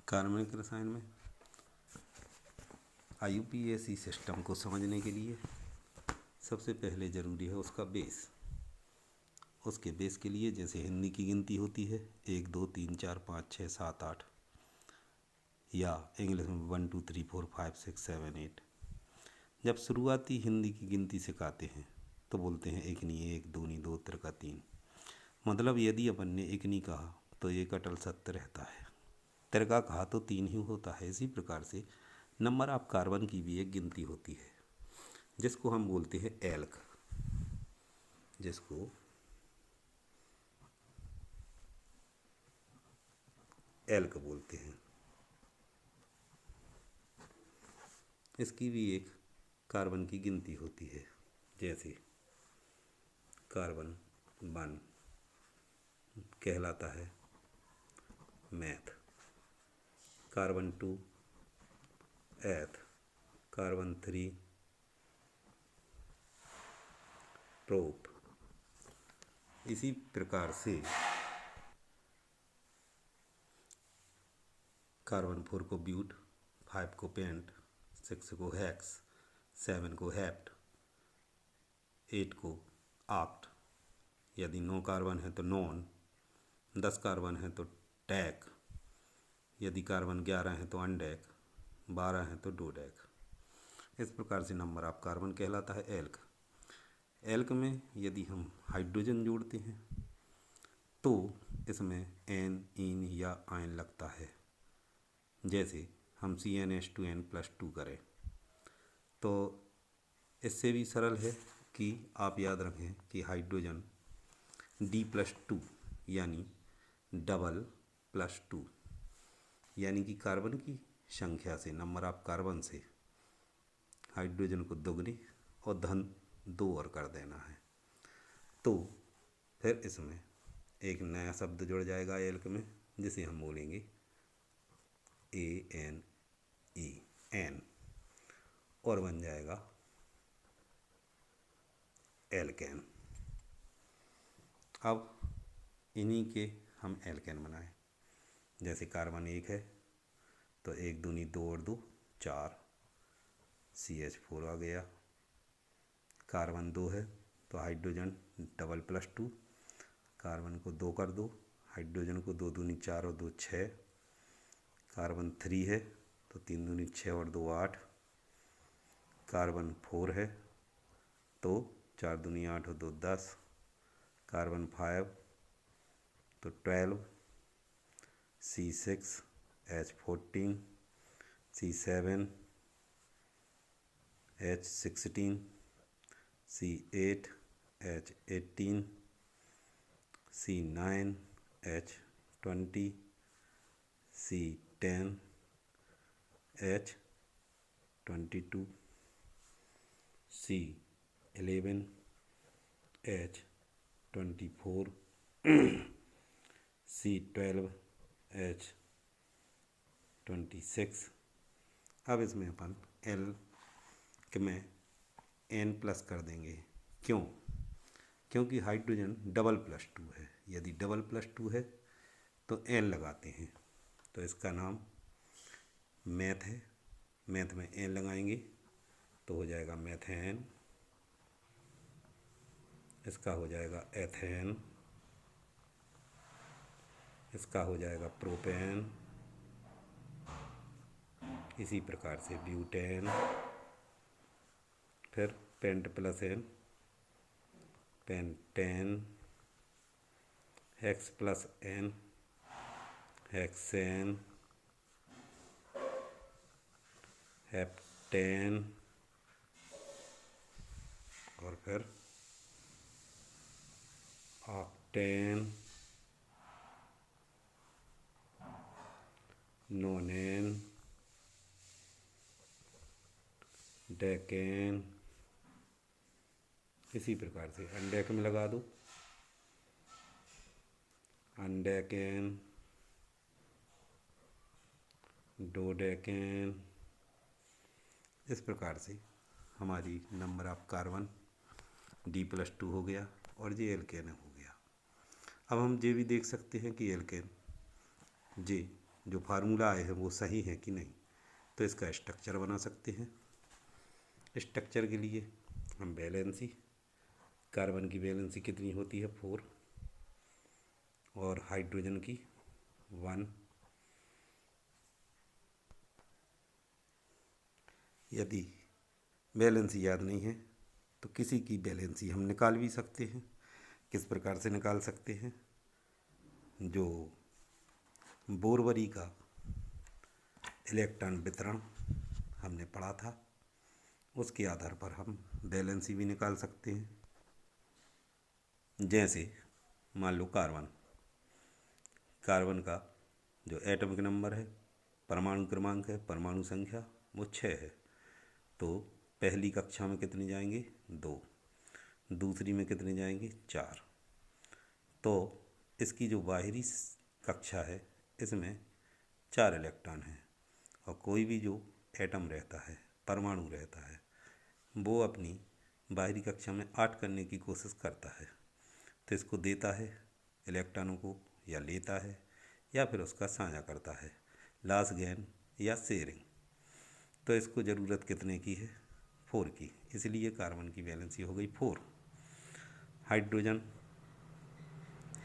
कार्बनिक रसायन में IUPAC सिस्टम को समझने के लिए सबसे पहले ज़रूरी है उसका बेस। उसके बेस के लिए जैसे हिंदी की गिनती होती है 1 2 3 4 5 6 7 8, या इंग्लिश में 1 2 3 4 5 6 7 8। जब शुरुआती हिंदी की गिनती सिखाते हैं तो बोलते हैं एकनी 1 दूनी 2 त्रिका 3। मतलब यदि अपन ने एकनी कहा तो एक अटल सत्य रहता है, त्रिका कहा तो 3 ही होता है। इसी प्रकार से नंबर ऑफ कार्बन की भी एक गिनती होती है जिसको हम बोलते हैं एल्क, जिसको एल्क बोलते हैं। इसकी भी एक कार्बन की गिनती होती है, जैसे कार्बन 1 कहलाता है मैथ, कार्बन 2 एथ, कार्बन 3 प्रोप। इसी प्रकार से कार्बन 4 को ब्यूट, 5 को पेंट, 6 को हेक्स, 7 को हेप्ट, 8 को ऑक्ट। यदि 9 कार्बन है तो नॉन, 10 कार्बन है तो टैक, यदि कार्बन 11 है तो अनडैक, 12 है तो डोडैक। इस प्रकार से नंबर ऑफ कार्बन कहलाता है एल्क। एल्क में यदि हम हाइड्रोजन जोड़ते हैं तो इसमें एन, इन या आयन लगता है। जैसे हम CnH2n+2 करें तो इससे भी सरल है कि आप याद रखें कि हाइड्रोजन D+2 यानी डबल +2, यानी कि कार्बन की संख्या से, नंबर ऑफ कार्बन से हाइड्रोजन को दुगने और धन 2 और कर देना है। तो फिर इसमें एक नया शब्द जुड़ जाएगा एल्क में, जिसे हम बोलेंगे ANE, एन, और बन जाएगा एल्केन। अब इन्हीं के हम एल्केन बनाएं। जैसे कार्बन 1 है तो 1 दूनी 2 और 2 4, CH4 आ गया। कार्बन 2 है तो हाइड्रोजन डबल +2, कार्बन को 2 कर दो, हाइड्रोजन को 2 दूनी 4 और 2 6। कार्बन 3 है तो 3 दूनी 6 और 2 8। कार्बन 4 है तो 4 दूनी 8 और 2 10। कार्बन 5 तो 12, C6 H14, C7 H16, C8 H18, C9 H20, C10 H22, C11 H24, C12 H26। अब इसमें अपन एल में N+ कर देंगे। क्यों? क्योंकि हाइड्रोजन डबल +2 है। यदि डबल +2 है तो N लगाते हैं, तो इसका नाम मैथ है। मैथ में N लगाएंगे तो हो जाएगा मैथेन, इसका हो जाएगा एथेन, इसका हो जाएगा प्रोपेन, इसी प्रकार से ब्यूटेन, फिर pent +N pentane, hex +N hexane, heptane, और फिर ऑक्टेन, नोनेन, डेकेन। इसी प्रकार से अनडेक में लगा दो, अनडेकेन, डोडेकेन। इस प्रकार से हमारी नंबर ऑफ कार्बन D+2 हो गया और ये एल्केन हो गया। अब हम ये भी देख सकते हैं कि एल्केन ये जो फार्मूला आए हैं वो सही है कि नहीं। तो इसका स्ट्रक्चर बना सकते हैं। स्ट्रक्चर के लिए हम वैलेंसी, कार्बन की वैलेंसी कितनी होती है 4 और हाइड्रोजन की 1। यदि वैलेंसी याद नहीं है तो किसी की वैलेंसी हम निकाल भी सकते हैं। किस प्रकार से निकाल सकते हैं, जो बोरवरी का इलेक्ट्रॉन वितरण हमने पढ़ा था उसके आधार पर हम वैलेंसी भी निकाल सकते हैं। जैसे मान लो कार्बन का जो एटॉमिक नंबर है, परमाणु क्रमांक है, परमाणु संख्या वो 6 है। तो पहली कक्षा में कितने जाएंगे 2, दूसरी में कितने जाएंगे 4। तो इसकी जो बाहरी कक्षा है इसमें 4 इलेक्ट्रॉन हैं और कोई भी जो एटम रहता है, परमाणु रहता है, वो अपनी बाहरी कक्षा में 8 करने की कोशिश करता है। तो इसको देता है इलेक्ट्रॉनों को या लेता है या फिर उसका साझा करता है, लॉस गेन या शेयरिंग। तो इसको ज़रूरत कितने की है 4 की, इसलिए कार्बन की वैलेंसी हो गई 4।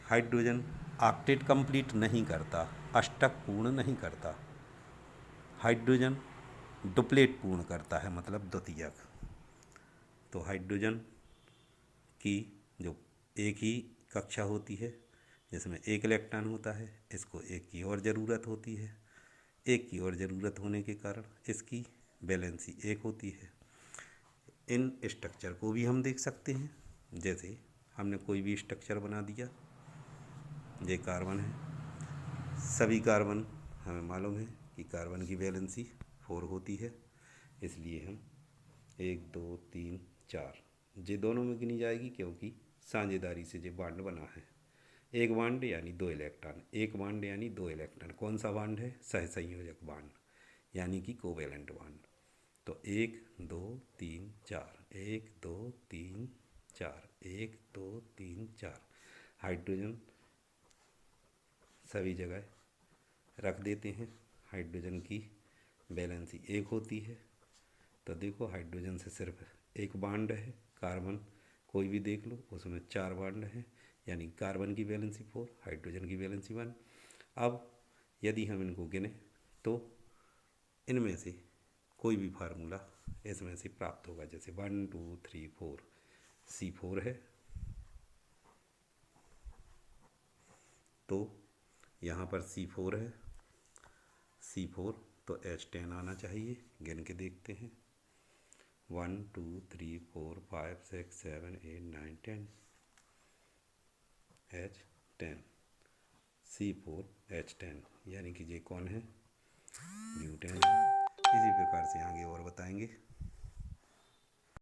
हाइड्रोजन ऑक्टेट कंप्लीट नहीं करता, अष्टक पूर्ण नहीं करता। हाइड्रोजन डुप्लेट पूर्ण करता है, मतलब द्वितीयक। तो हाइड्रोजन की जो एक ही कक्षा होती है जिसमें एक इलेक्ट्रॉन होता है, इसको एक की और ज़रूरत होती है। एक की और ज़रूरत होने के कारण इसकी वैलेंसी 1 होती है। इन स्ट्रक्चर को भी हम देख सकते हैं। जैसे हमने कोई भी स्ट्रक्चर बना दिया, ये कार्बन है, सभी कार्बन हमें मालूम है कि कार्बन की वैलेंसी 4 होती है, इसलिए हम 1 2 3 4 ये दोनों में गिनी जाएगी क्योंकि साझेदारी से ये बांड बना है। एक बांड यानी 2 इलेक्ट्रॉन, एक बांड यानी 2 इलेक्ट्रॉन। कौन सा बांड है, सहसंयोजक बांड यानी कि कोवेलेंट बांड। तो 1 2 3 4, 1 2 3 4, 1 2 3 4। हाइड्रोजन सभी जगह रख देते हैं। हाइड्रोजन की वैलेंसी 1 होती है। तो देखो हाइड्रोजन से सिर्फ एक बांड है, कार्बन कोई भी देख लो उसमें 4 बांड हैं, यानी कार्बन की वैलेंसी 4, हाइड्रोजन की वैलेंसी 1। अब यदि हम इनको गिने तो इनमें से कोई भी फार्मूला इसमें से प्राप्त होगा। जैसे 1 2 3 4 C4 है, तो यहाँ पर C4 है, C4 तो H10 आना चाहिए। गिन के देखते हैं 1 2 3 4 5 6 7 8 9 10, H10 C4 H10, यानी कि ये कौन है, ब्यूटेन है। इसी प्रकार से आगे और बताएंगे।